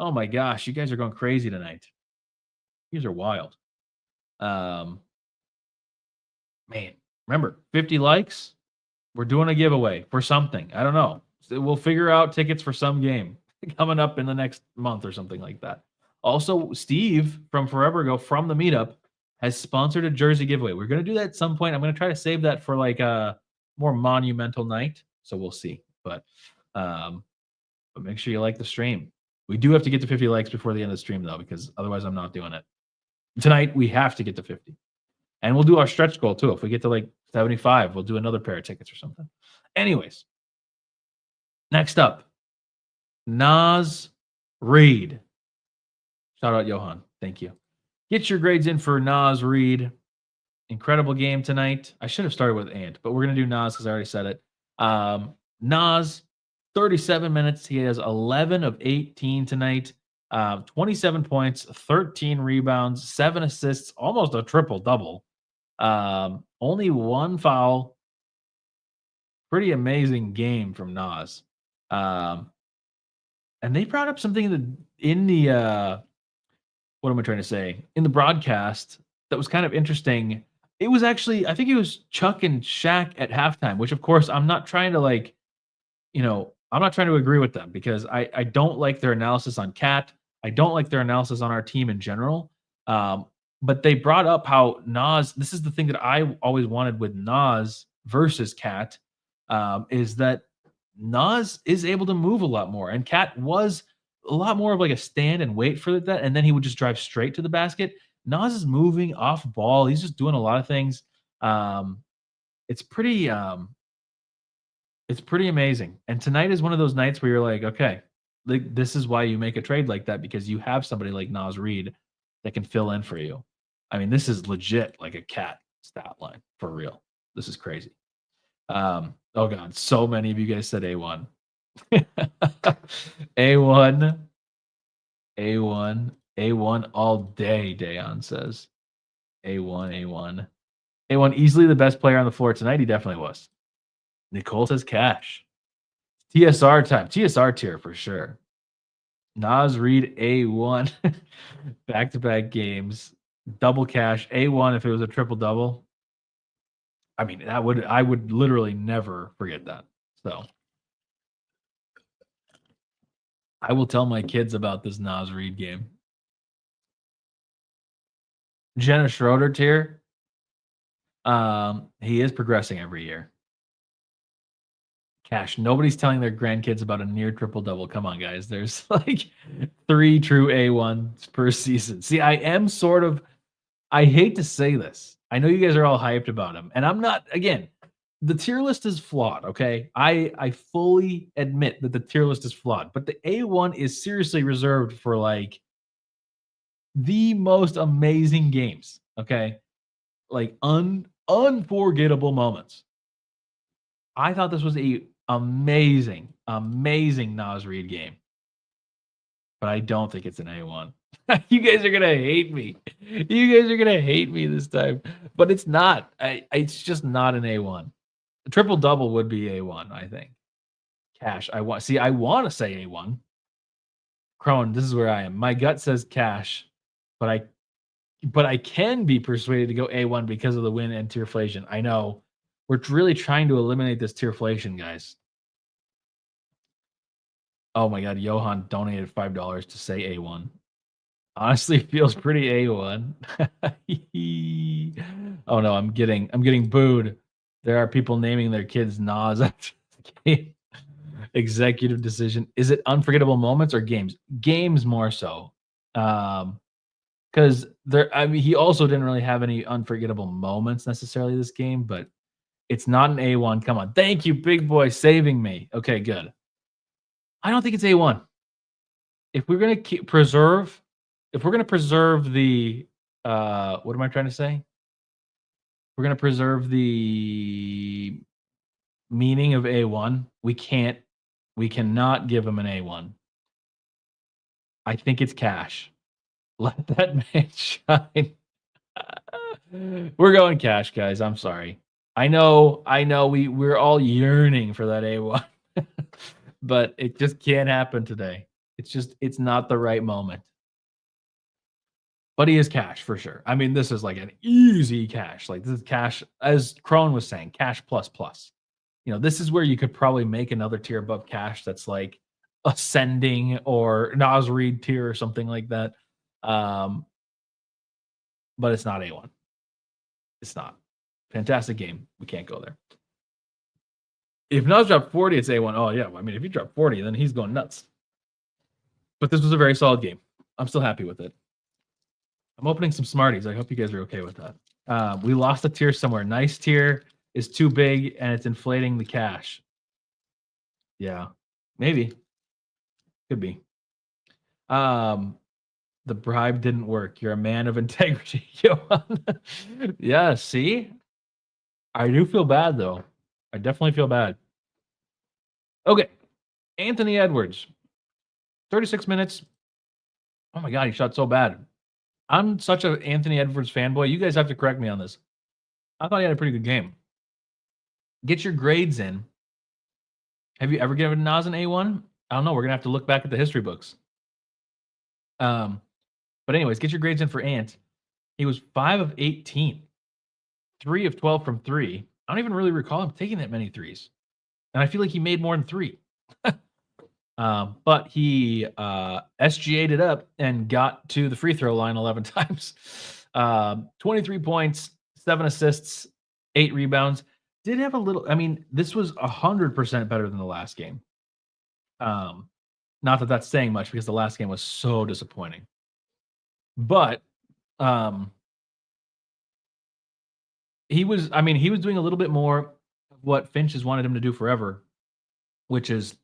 Oh my gosh, you guys are going crazy tonight. You guys are wild. Man, remember, 50 likes. We're doing a giveaway for something. I don't know. We'll figure out tickets for some game coming up in the next month or something like that. Also, Steve from Forever Ago from the meetup has sponsored a jersey giveaway. We're going to do that at some point. I'm going to try to save that for like a more monumental night. So we'll see. But make sure you like the stream. We do have to get to 50 likes before the end of the stream, though, because otherwise I'm not doing it. Tonight, we have to get to 50. And we'll do our stretch goal, too. If we get to like 75, we'll do another pair of tickets or something. Anyways, next up, Naz Reid. Shout out, Johan. Thank you. Get your grades in for Naz Reid. Incredible game tonight. I should have started with Ant, but we're going to do Naz because I already said it. Naz, 37 minutes. He has 11 of 18 tonight. 27 points, 13 rebounds, 7 assists, almost a triple-double. Only 1 foul. Pretty amazing game from Naz. And they brought up something in the what am I trying to say? In the broadcast that was kind of interesting. It was actually, I think it was Chuck and Shaq at halftime, which of course I'm not trying to I'm not trying to agree with them because I don't like their analysis on Cat. I don't like their analysis on our team in general. But they brought up how Naz, this is the thing that I always wanted with Naz versus Cat, is that Naz is able to move a lot more. And Cat was a lot more of like a stand and wait for that. And then he would just drive straight to the basket. Naz is moving off ball. He's just doing a lot of things. It's pretty amazing. And tonight is one of those nights where you're like, okay, this is why you make a trade like that, because you have somebody like Naz Reid that can fill in for you. I mean, this is legit like a Cat stat line for real. This is crazy. Oh God, so many of you guys said A1. A1. A1 all day, Dayon says. A1. A1 easily the best player on the floor tonight. He definitely was. Nickeil says cash. TSR time. TSR tier for sure. Naz Reid A1. Back-to-back games. Double cash. A1 if it was a triple-double. I mean, I would literally never forget that. So I will tell my kids about this Naz Reid game. Jenna Schroeder tier. He is progressing every year. Cash. Nobody's telling their grandkids about a near triple-double. Come on, guys. There's like 3 true A1s per season. See, I hate to say this. I know you guys are all hyped about him. And I'm not, again, the tier list is flawed, okay? I fully admit that the tier list is flawed. But the A1 is seriously reserved for like the most amazing games, okay? Like unforgettable moments. I thought this was a amazing Naz Reid game. But I don't think it's an A1. You guys are going to hate me. You guys are going to hate me this time. But it's not. It's just not an A1. A triple-double would be A1, I think. Cash. I want to say A1. Crone, this is where I am. My gut says cash, but I can be persuaded to go A1 because of the win and tierflation. I know. We're really trying to eliminate this tierflation, guys. Oh my God, Johan donated $5 to say A1. Honestly, feels pretty A1. Oh no, I'm getting booed. There are people naming their kids Naz after the game. Executive decision. Is it unforgettable moments or games? Games more so. Because because he also didn't really have any unforgettable moments necessarily this game, but it's not an A1. Come on. Thank you, big boy, saving me. Okay, good. I don't think it's A1. If we're going to preserve the, what am I trying to say? We're going to preserve the meaning of A1. We cannot give him an A1. I think it's Cash. Let that man shine. We're going Cash, guys. I'm sorry. I know we're all yearning for that A1. But it just can't happen today. It's not the right moment. But he is Cash for sure. I mean, this is like an easy Cash. Like, this is Cash, as Crone was saying, Cash plus plus. This is where you could probably make another tier above Cash that's like Ascending or Naz Reid tier or something like that. But it's not A1. It's not. Fantastic game. We can't go there. If Naz dropped 40, it's A1. Oh, yeah. I mean, if you drop 40, then he's going nuts. But this was a very solid game. I'm still happy with it. I'm opening some Smarties. I hope you guys are okay with that. We lost a tier somewhere. Nice tier is too big, and it's inflating the Cash. Yeah. Maybe. Could be. The bribe didn't work. You're a man of integrity, Johan. Yeah, see? I do feel bad, though. I definitely feel bad. Okay. Anthony Edwards. 36 minutes. Oh my God, he shot so bad. I'm such an Anthony Edwards fanboy. You guys have to correct me on this. I thought he had a pretty good game. Get your grades in. Have you ever given Naz an A1? I don't know. We're going to have to look back at the history books. But anyways, get your grades in for Ant. He was 5 of 18. 3 of 12 from 3. I don't even really recall him taking that many threes. And I feel like he made more than 3. But he SGA'd it up and got to the free throw line 11 times. 23 points, 7 assists, 8 rebounds. Did have a little, I mean, this was 100% better than the last game. Not that that's saying much because the last game was so disappointing. But he was doing a little bit more of what Finch has wanted him to do forever, which is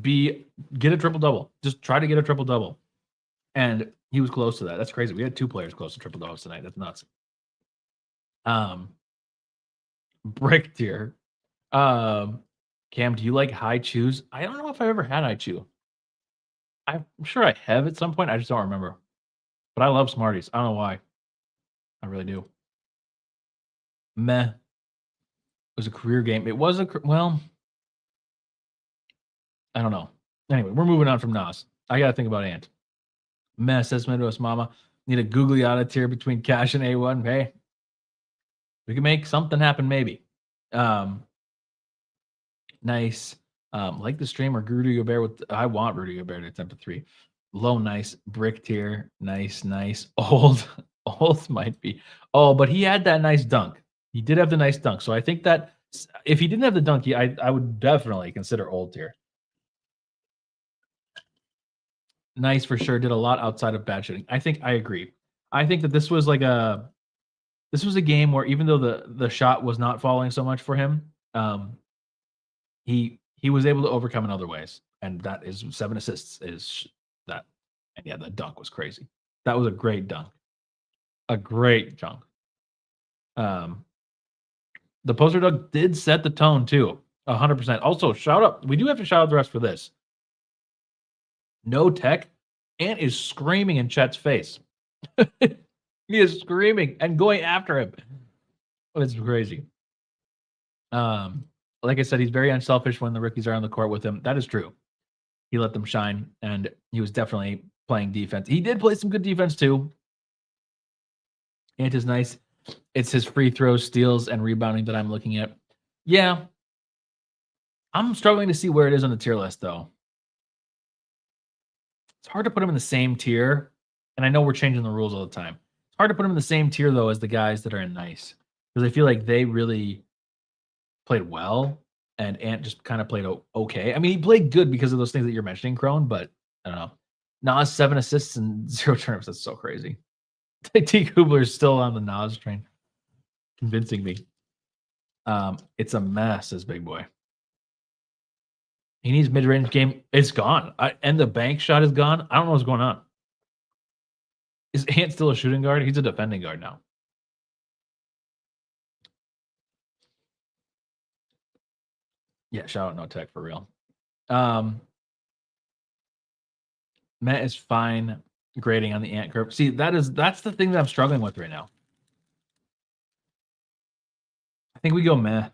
get a triple-double. Just try to get a triple-double. And he was close to that. That's crazy. We had 2 players close to triple-doubles tonight. That's nuts. Brick tier. Cam, do you like high chews? I don't know if I've ever had high chew. I'm sure I have at some point. I just don't remember. But I love Smarties. I don't know why. I really do. Meh. It was a career game. It was well, I don't know. Anyway, we're moving on from Nas. I got to think about Ant. Meh, says Midwest Mama. Need a googly out of tier between Cash and A1. Hey, we can make something happen maybe. Nice. Like the streamer, Rudy Gobert with. I want Rudy Gobert to attempt a 3. Low, nice. Brick tier. Nice. Old might be. Oh, but he had that nice dunk. He did have the nice dunk. So I think that if he didn't have the dunk, I would definitely consider old tier. Nice for sure. Did a lot outside of bad shooting. I think I agree. I think that this was a game where even though the shot was not falling so much for him, he was able to overcome in other ways. And that is 7 assists is that. And yeah, that dunk was crazy. That was a great dunk. A great dunk. The poster dunk did set the tone too. 100%. Also, shout out. We do have to shout out the rest for this. No tech. Ant is screaming in Chet's face. He is screaming and going after him. It's crazy. Like I said, he's very unselfish when the rookies are on the court with him. That is true. He let them shine, and he was definitely playing defense. He did play some good defense too. Ant is nice. It's his free throws, steals, and rebounding that I'm looking at. Yeah. I'm struggling to see where it is on the tier list, though. It's hard to put him in the same tier, and I know we're changing the rules all the time. It's hard to put him in the same tier, though, as the guys that are in nice, because I feel like they really played well, and Ant just kind of played okay. I mean, he played good because of those things that you're mentioning, Crone, but I don't know. Nas 7 assists and 0 turnovers. That's so crazy. T. Kubler's still on the Naz train, convincing me. It's a mess, says Big Boy. He needs mid-range game. It's gone. And the bank shot is gone. I don't know what's going on. Is Ant still a shooting guard? He's a defending guard now. Yeah, shout out No Tech for real. Matt is fine grading on the Ant curve. See, that's the thing that I'm struggling with right now. I think we go meh.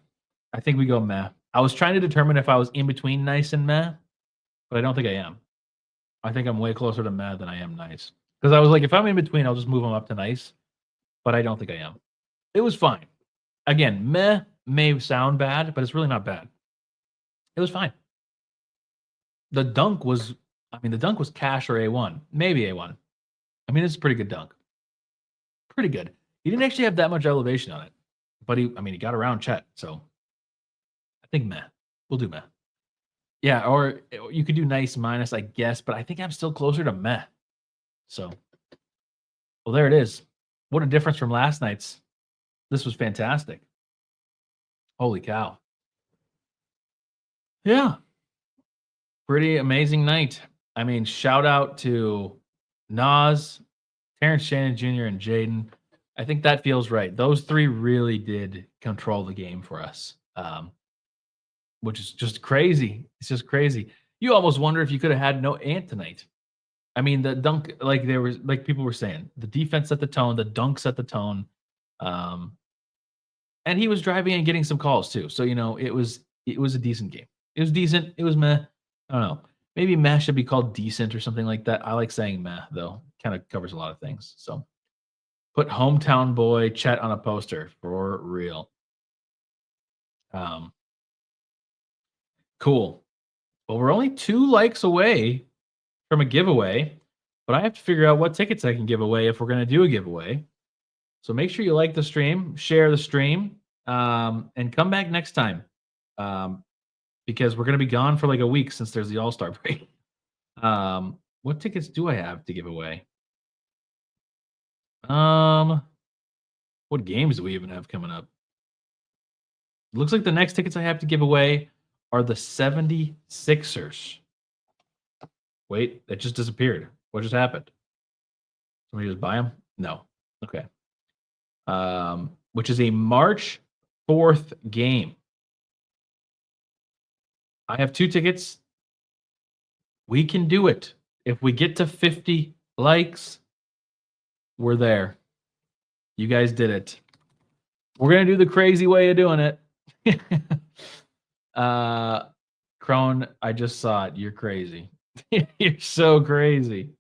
I was trying to determine if I was in between nice and meh, but I don't think I am. I think I'm way closer to meh than I am nice. Because I was like, if I'm in between, I'll just move them up to nice. But I don't think I am. It was fine. Again, meh may sound bad, but it's really not bad. It was fine. The dunk was cash or A1. Maybe A1. I mean, it's a pretty good dunk. Pretty good. He didn't actually have that much elevation on it. But he got around Chet. So I think meh. We'll do meh. Yeah, or you could do nice minus, I guess, but I think I'm still closer to meh. So, well, there it is. What a difference from last night's. This was fantastic. Holy cow. Yeah. Pretty amazing night. I mean, shout out to Naz, Terence, Shannon Jr., and Jaden. I think that feels right. Those three really did control the game for us, which is just crazy. It's just crazy. You almost wonder if you could have had no Ant tonight. I mean, the dunk, like people were saying, the defense set the tone, the dunk set the tone, and he was driving and getting some calls too. So it was a decent game. It was decent. It was meh. I don't know. Maybe meh should be called decent or something like that. I like saying meh though. Kind of covers a lot of things. So. Put hometown boy Chet on a poster for real. Cool. Well, we're only 2 likes away from a giveaway, but I have to figure out what tickets I can give away if we're going to do a giveaway. So make sure you like the stream, share the stream, and come back next time because we're going to be gone for like a week since there's the All-Star break. What tickets do I have to give away? What games do we even have coming up? It looks like the next tickets I have to give away are the 76ers. Wait, that just disappeared. What just happened? Somebody just buy them? No. Okay. Which is a March 4th game. I have 2 tickets. We can do it. If we get to 50 likes, we're there. You guys did it. We're going to do the crazy way of doing it. Crone, I just saw it. You're crazy. You're so crazy.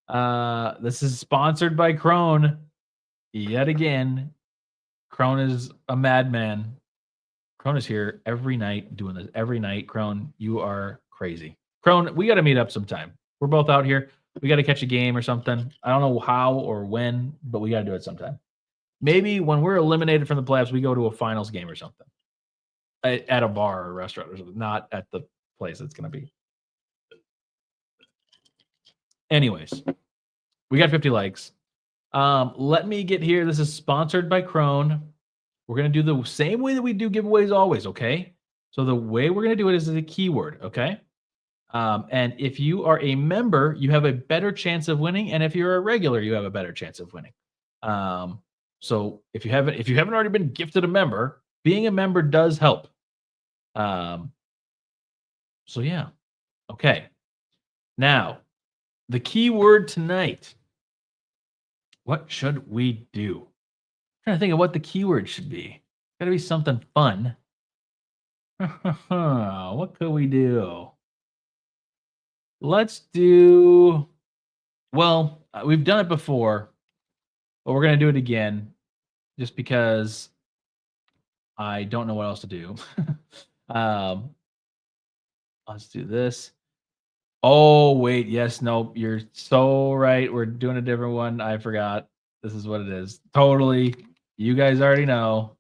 This is sponsored by Crone. Yet again. Crone is a madman. Crone is here every night doing this. Every night. Crone, you are crazy. Crone, we got to meet up sometime. We're both out here. We got to catch a game or something. I don't know how or when, but we got to do it sometime. Maybe when we're eliminated from the playoffs, we go to a finals game or something at a bar or a restaurant or something, not at the place it's going to be. Anyways, we got 50 likes. Let me get here. This is sponsored by Crone. We're going to do the same way that we do giveaways always, okay? So the way we're going to do it is a keyword, okay? And if you are a member, you have a better chance of winning. And if you're a regular, you have a better chance of winning. So if you haven't already been gifted a member, being a member does help. So yeah. Okay. Now, the keyword tonight. What should we do? I'm trying to think of what the keyword should be. Got to be something fun. What could we do? Let's do, well, we've done it before, but we're going to do it again just because I don't know what else to do. Let's do this. Oh, wait. Yes. No, you're so right. We're doing a different one. I forgot. This is what it is. Totally. You guys already know.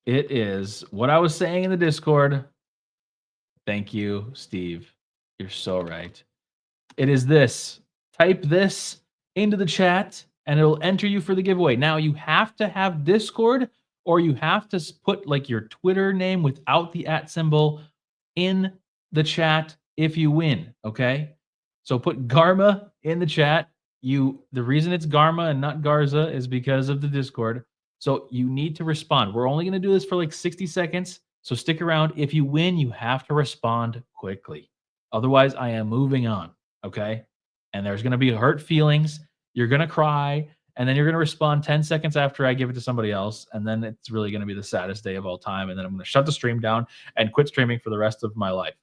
It is what I was saying in the Discord. Thank you, Steve. You're so right. It is this. type this into the chat and it'll enter you for the giveaway. Now you have to have Discord or you have to put like your Twitter name without the @ symbol in the chat if you win, okay? So put Garma in the chat. The reason it's Garma and not Garza is because of the Discord. So you need to respond. We're only going to do this for like 60 seconds. So stick around. If you win, you have to respond quickly. Otherwise, I am moving on, okay? And there's going to be hurt feelings. You're going to cry, and then you're going to respond 10 seconds after I give it to somebody else, and then it's really going to be the saddest day of all time, and then I'm going to shut the stream down and quit streaming for the rest of my life.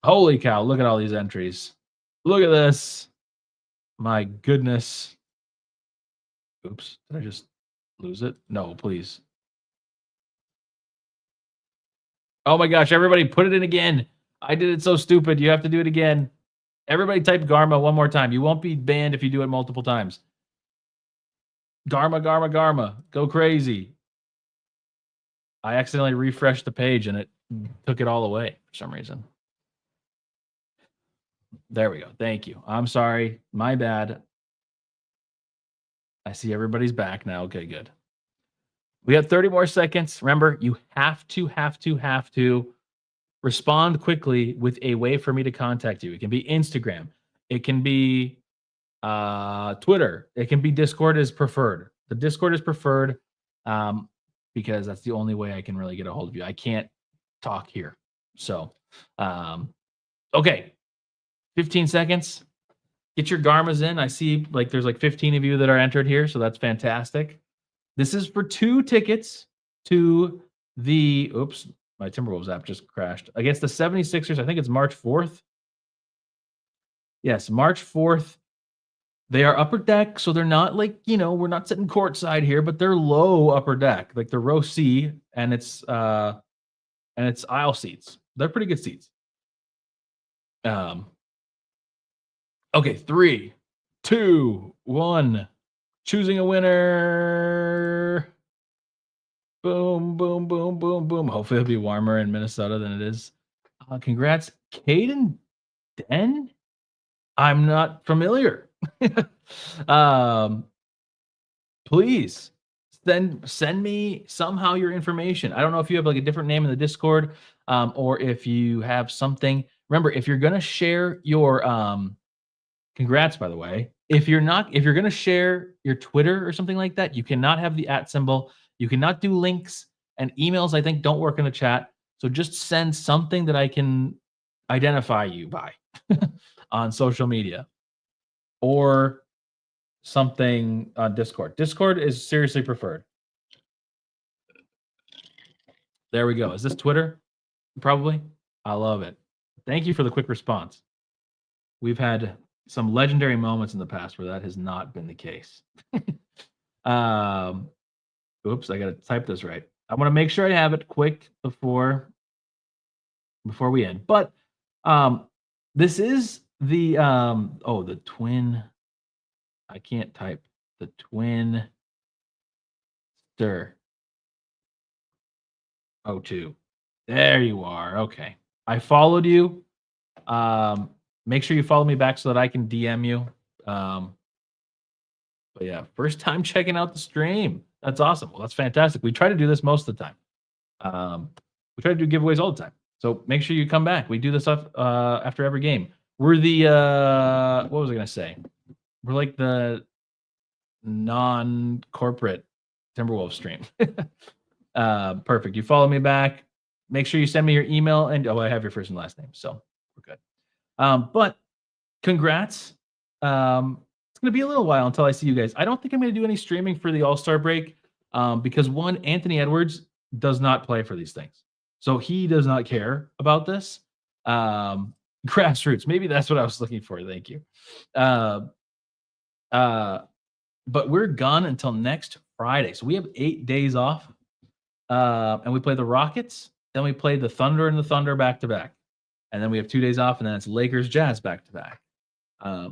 Holy cow, look at all these entries. Look at this. My goodness. Oops, did I just lose it? No, please. Oh my gosh, everybody put it in again. I did it so stupid. You have to do it again. Everybody type Garma one more time. You won't be banned if you do it multiple times. Garma, Garma, Garma. Go crazy. I accidentally refreshed the page and it took it all away for some reason. There we go. Thank you. I'm sorry. My bad. I see everybody's back now. Okay, good. We have 30 more seconds. Remember, you have to respond quickly with a way for me to contact you. It can be Instagram. It can be Twitter. It can be Discord is preferred. The Discord is preferred because that's the only way I can really get a hold of you. I can't talk here. So, okay. 15 seconds. Get your Garmas in. I see like there's like 15 of you that are entered here, so that's fantastic. This is for 2 tickets to the oops, my Timberwolves app just crashed. Against the 76ers, I think it's March 4th. Yes, March 4th. They are upper deck, so they're not like, we're not sitting courtside here, but they're low upper deck, like the row C, and it's aisle seats. They're pretty good seats. Okay, 3, 2, 1. Choosing a winner. Boom, boom, boom, boom, boom. Hopefully it'll be warmer in Minnesota than it is. Congrats, Jaden Den. I'm not familiar. Please send me somehow your information. I don't know if you have like a different name in the Discord, or if you have something. Remember, if you're gonna share your congrats, by the way. If you're going to share your Twitter or something like that, you cannot have the @ symbol. You cannot do links, and emails, I think, don't work in the chat. So just send something that I can identify you by on social media or something on Discord. Discord is seriously preferred. There we go. Is this Twitter? Probably. I love it. Thank you for the quick response. We've had some legendary moments in the past where that has not been the case. Oops, I got to type this right. I want to make sure I have it quick before we end. But this is the the twin. I can't type the twin stir. 02. There you are. Okay. I followed you. Make sure you follow me back so that I can DM you. But yeah, first time checking out the stream. That's awesome. Well, that's fantastic. We try to do this most of the time. We try to do giveaways all the time. So make sure you come back. We do this stuff after every game. We're the what was I gonna say? We're like the non-corporate Timberwolves stream. Perfect. You follow me back. Make sure you send me your email and I have your first and last name. So we're good. But congrats. It's going to be a little while until I see you guys. I don't think I'm going to do any streaming for the All-Star break because one, Anthony Edwards does not play for these things. So he does not care about this. Grassroots. Maybe that's what I was looking for. Thank you. But we're gone until next Friday. So we have 8 days off. And we play the Rockets. Then we play the Thunder and the Thunder back-to-back. And then we have 2 days off, and then it's Lakers Jazz back-to-back.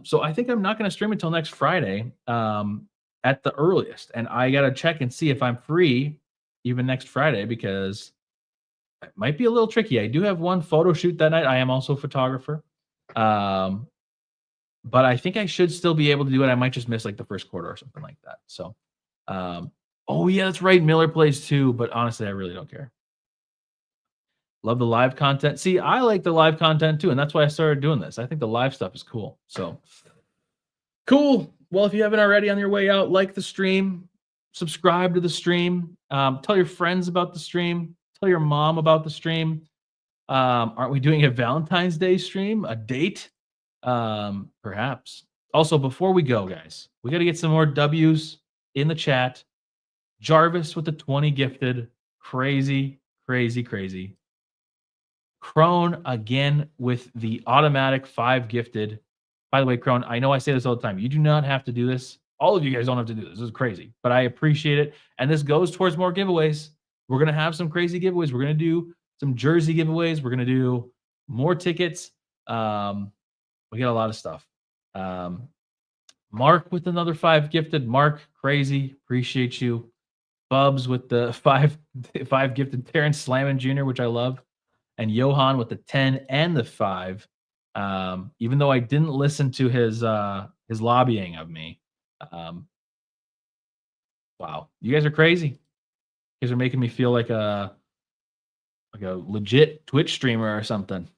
So I think I'm not going to stream until next Friday at the earliest. And I got to check and see if I'm free even next Friday because it might be a little tricky. I do have one photo shoot that night. I am also a photographer. but I think I should still be able to do it. I might just miss like the first quarter or something like that. So, oh yeah, that's right. Miller plays too, but honestly, I really don't care. Love the live content. See, I like the live content too, and that's why I started doing this. I think the live stuff is cool. So cool. Well, if you haven't already on your way out, like the stream, subscribe to the stream, tell your friends about the stream, tell your mom about the stream. Aren't we doing a Valentine's Day stream? A date? Perhaps. Also, before we go, guys, we got to get some more W's in the chat. Jarvis with the 20 gifted. Crazy, crazy, crazy. Crone again with the automatic 5 gifted. By the way, Crone, I know I say this all the time. You do not have to do this. All of you guys don't have to do this. This is crazy, but I appreciate it. And this goes towards more giveaways. We're going to have some crazy giveaways. We're going to do some jersey giveaways. We're going to do more tickets. We got a lot of stuff. Mark with another 5 gifted. Mark, crazy. Appreciate you. Bubs with the 5 gifted. Terence Slammin Jr., which I love. And Johan with the 10 and the 5. Even though I didn't listen to his lobbying of me. Wow, you guys are crazy. You guys are making me feel like a legit Twitch streamer or something.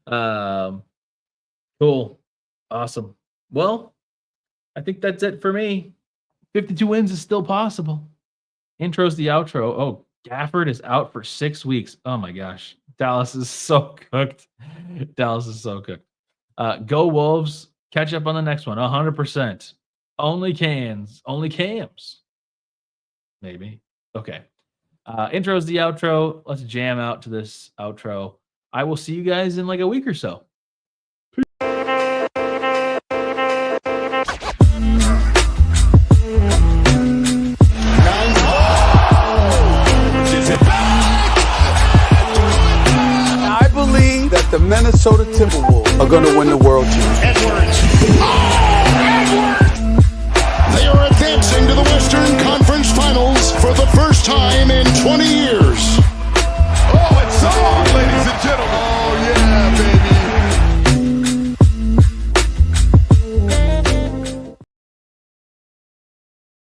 Cool. Awesome. Well, I think that's it for me. 52 wins is still possible. Intro's the outro. Oh, Gafford is out for 6 weeks. Oh my gosh. Dallas is so cooked. Dallas is so cooked. Go Wolves. Catch up on the next one. 100%. Only cans. Only cams. Maybe. Okay. Intro's the outro. Let's jam out to this outro. I will see you guys in like a week or so. I believe that the Minnesota Timberwolves are going to win the world championship.